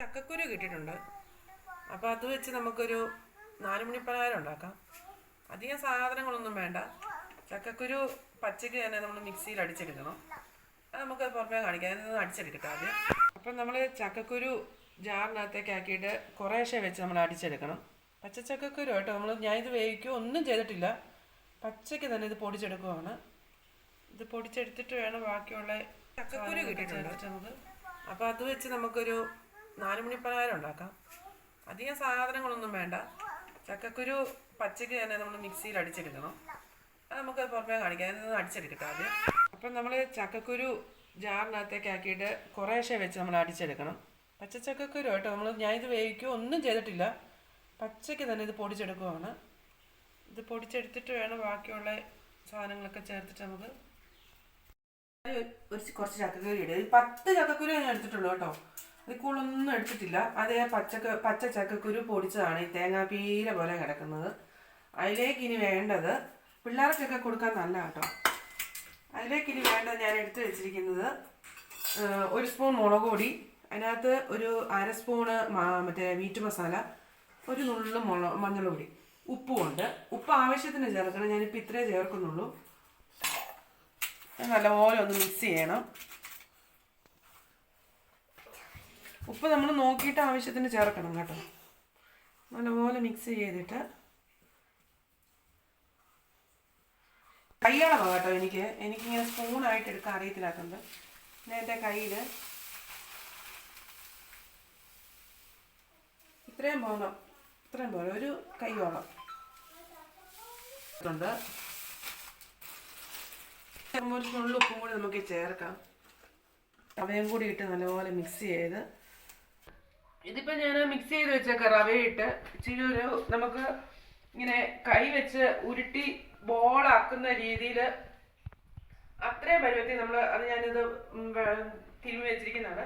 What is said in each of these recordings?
ചക്കക്കുരു കിട്ടിയിട്ടുണ്ട്. അപ്പോൾ അത് വെച്ച് നമുക്കൊരു 4 മണിപ്പലഹാരം ഉണ്ടാക്കാം. അധികം സാധനങ്ങളൊന്നും വേണ്ട. ചക്കക്കുരു പച്ചയ്ക്ക് തന്നെ നമ്മൾ മിക്സിയിൽ അടിച്ചെടുക്കണം. അത് നമുക്ക് പുറമേ കാണിക്കാം. അതിൽ നിന്ന് അടിച്ചെടുക്കട്ടെ ആദ്യം. അപ്പം നമ്മൾ ചക്കക്കുരു ജാറിനകത്തേക്ക് ആക്കിയിട്ട് കുറേശ്ശെ വെച്ച് നമ്മൾ അടിച്ചെടുക്കണം. പച്ചച്ചക്കക്കുരു കേട്ടോ. ഞാനിത് വേവിക്കുകയോ ഒന്നും ചെയ്തിട്ടില്ല. പച്ചയ്ക്ക് തന്നെ ഇത് പൊടിച്ചെടുക്കുവാണ്. ഇത് പൊടിച്ചെടുത്തിട്ട് വേണം ബാക്കിയുള്ള ചക്കക്കുരു കിട്ടിയിട്ടുണ്ട് നമുക്ക്. അപ്പോൾ അത് വെച്ച് നമുക്കൊരു 4 മണിപ്പലഹാരം ഉണ്ടാക്കാം. അധികം സാധനങ്ങളൊന്നും വേണ്ട. ചക്കക്കുരു പച്ചയ്ക്ക് തന്നെ നമ്മൾ മിക്സിയിൽ അടിച്ചെടുക്കണം. അത് നമുക്ക് പുറമേ കാണിക്കാം. അതിൽ നിന്ന് അടിച്ചെടുക്കട്ടെ ആദ്യം. അപ്പം നമ്മൾ ചക്കക്കുരു ജാറിനകത്തേക്ക് ആക്കിയിട്ട് കുറേശ്ശെ വെച്ച് നമ്മൾ അടിച്ചെടുക്കണം. പച്ചച്ചക്കക്കുരു കേട്ടോ. ഞാനിത് വേവിക്കുകയോ ഒന്നും ചെയ്തിട്ടില്ല. പച്ചയ്ക്ക് തന്നെ ഇത് പൊടിച്ചെടുക്കുവാണ്. ഇത് പൊടിച്ചെടുത്തിട്ട് വേണം ബാക്കിയുള്ള സാധനങ്ങളൊക്കെ ചേർത്തിട്ട് നമുക്ക് കുറച്ച് ചക്കക്കുരു ഇടുക. 10 ചക്കക്കുരു ഞാൻ എടുത്തിട്ടുള്ളൂ കേട്ടോ. അത് കൂടുതലൊന്നും എടുത്തിട്ടില്ല. അത് പച്ച ചക്കക്കുരു പൊടിച്ചതാണ് ഈ തേങ്ങാപ്പീര പോലെ കിടക്കുന്നത്. അതിലേക്ക് ഇനി വേണ്ടത് പിള്ളേർക്കൊക്കെ കൊടുക്കാൻ നല്ല കേട്ടോ. അതിലേക്ക് ഇനി വേണ്ടത് ഞാൻ എടുത്ത് വെച്ചിരിക്കുന്നത് 1 സ്പൂൺ മുളക് പൊടി, അതിനകത്ത് ഒരു 1/2 സ്പൂണ് മറ്റേ മീറ്റ് മസാല, ഒരു നുള്ളു മഞ്ഞൾപ്പൊടി, ഉപ്പുമുണ്ട്. ഉപ്പ് ആവശ്യത്തിന് ചേർക്കണം. ഞാനിപ്പോൾ ഇത്രേ ചേർക്കുന്നുള്ളൂ. നല്ലപോലെ ഒന്ന് മിക്സ് ചെയ്യണം. ഉപ്പ് നമ്മൾ നോക്കിയിട്ട് ആവശ്യത്തിന് ചേർക്കണം കേട്ടോ. നല്ലപോലെ മിക്സ് ചെയ്തിട്ട് കൈയളവാ കേട്ടോ. എനിക്കിങ്ങനെ സ്പൂണായിട്ട് എടുക്കാൻ അറിയത്തില്ലാത്തത്. പിന്നെ എൻ്റെ കയ്യിൽ ഇത്രയും പോലെ ഒരു കൈയോളം ഉണ്ട്. ഒരു നുള്ളു ഉപ്പും കൂടി നമുക്ക് ചേർക്കാം. റവയും കൂടി ഇട്ട് നല്ലപോലെ മിക്സ് ചെയ്ത്, ഇതിപ്പോൾ ഞാൻ മിക്സ് ചെയ്ത് വെച്ചേക്കാം. റവയിട്ട് ഇച്ചിരി നമുക്ക് ഇങ്ങനെ കൈ വെച്ച് ഉരുട്ടി ബോളാക്കുന്ന രീതിയിൽ അത്രയും പരുവത്തിൽ ഞാനിത് തിരുമ്മി വെച്ചിരിക്കുന്നതാണ്.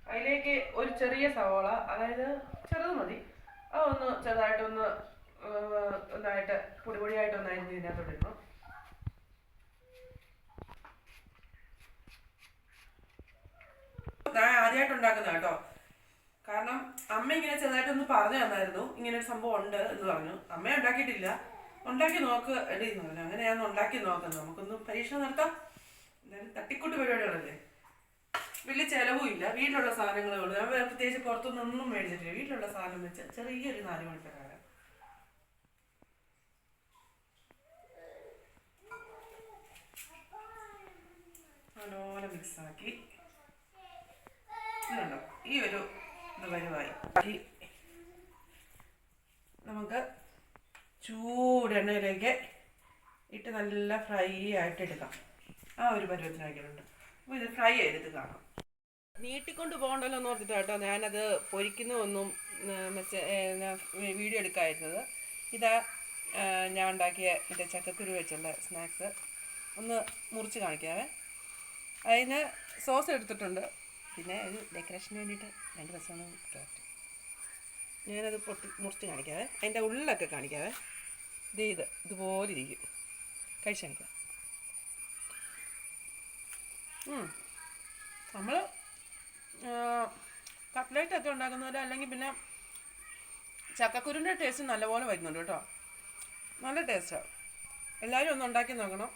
അതിലേക്ക് ഒരു ചെറിയ സവോള, അതായത് ചെറുത് മതി, അതൊന്ന് ചെറുതായിട്ടൊന്ന് ഒന്നായിട്ട് പൊടിയായിട്ടൊന്ന് അരിഞ്ഞ് ഇതിനകത്തോട്ട് ഇടണം. ഞാൻ ആദ്യമായിട്ട് ഉണ്ടാക്കുന്ന കേട്ടോ. കാരണം അമ്മ ഇങ്ങനെ ചെറുതായിട്ടൊന്ന് പറഞ്ഞു തന്നായിരുന്നു, ഇങ്ങനെ ഒരു സംഭവം ഉണ്ട് എന്ന് പറഞ്ഞു. അമ്മ ഉണ്ടാക്കിയിട്ടില്ല. ഉണ്ടാക്കി നോക്ക് എടീന്ന് പറഞ്ഞു. അങ്ങനെ ഞാൻ ഉണ്ടാക്കി നോക്കാം. നമുക്കൊന്ന് പരീക്ഷണം നടത്താം. എന്തായാലും തട്ടിക്കൂട്ട് പരിപാടികളല്ലേ. വലിയ ചിലവും ഇല്ല. വീട്ടിലുള്ള സാധനങ്ങളേ ഉള്ളൂ. ഞാൻ പ്രത്യേകിച്ച് പുറത്തുനിന്നൊന്നും മേടിച്ചിട്ടില്ല. വീട്ടിലുള്ള സാധനം വെച്ച് ചെറിയൊരു 4 മണിപ്പലഹാരം. നല്ലപോലെ മിക്സാക്കി ഇതുണ്ടോ, ഈ ഒരു ഇത് വരുവായി നമുക്ക് ചൂടെണ്ണയിലേക്ക് ഇട്ട് നല്ല ഫ്രൈ ആയിട്ട് എടുക്കാം. ആ ഒരു പരുവത്തിനാക്കിയിട്ടുണ്ട്. അപ്പോൾ ഇത് ഫ്രൈ ചെയ്തിട്ട് കാണാം. നീട്ടിക്കൊണ്ട് പോകണ്ടല്ലോ എന്ന് ഓർത്തിട്ട് കേട്ടോ ഞാനത് പൊരിക്കുന്നതൊന്നും വീഡിയോ എടുക്കാതിരുന്നത്. ഇതാ ഞാൻ ഉണ്ടാക്കിയ എൻ്റെ ചക്കക്കുരു വെച്ചുള്ള സ്നാക്സ് ഒന്ന് മുറിച്ച് കാണിക്കാവേ. അതിന് സോസ് എടുത്തിട്ടുണ്ട്. പിന്നെ ഒരു ഡെക്കറേഷന് വേണ്ടിയിട്ട് 2 ദിവസമാണ് ക്യാരറ്റ്. ഞാനത് മുറിച്ച് കാണിക്കാവേ. അതിൻ്റെ ഉള്ളിലൊക്കെ കാണിക്കാവേ. ഇതുപോലെ ഇരിക്കും. കഴിച്ച് കാണിക്കാം. നമ്മൾ കട്ട്ലേറ്റൊക്കെ ഉണ്ടാക്കുന്നവർ അല്ലെങ്കിൽ പിന്നെ ചക്കക്കുരുവിൻ്റെ ടേസ്റ്റ് നല്ലപോലെ വരുന്നുണ്ട് കേട്ടോ. നല്ല ടേസ്റ്റാണ്. എല്ലാവരും ഒന്ന് ഉണ്ടാക്കി നോക്കണം,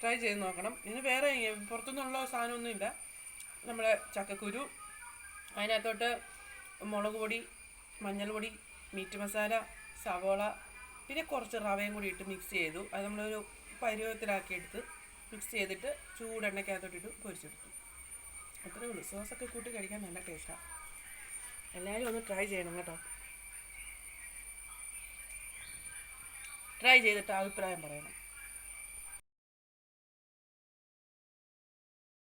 ട്രൈ ചെയ്ത് നോക്കണം. ഇനി വേറെ പുറത്തുനിന്നുള്ള സാധനമൊന്നുമില്ല. നമ്മുടെ ചക്കക്കുരു, അതിനകത്തോട്ട് മുളക് പൊടി, മഞ്ഞൾപ്പൊടി, മീറ്റ് മസാല, സവോള, പിന്നെ കുറച്ച് റവയും കൂടി ഇട്ട് മിക്സ് ചെയ്തു. അത് നമ്മളൊരു പരുവത്തിലാക്കിയെടുത്ത് മിക്സ് ചെയ്തിട്ട് ചൂടെണ്ണയ്ക്കകത്തോട്ടിട്ട് പൊരിച്ചെടുത്തു. അത്രേ ഉള്ളൂ. സോസൊക്കെ കൂട്ടി കഴിക്കാൻ നല്ല ടേസ്റ്റാണ്. എല്ലാവരും ഒന്ന് ട്രൈ ചെയ്യണം കേട്ടോ. ട്രൈ ചെയ്തിട്ട് അഭിപ്രായം പറയണം.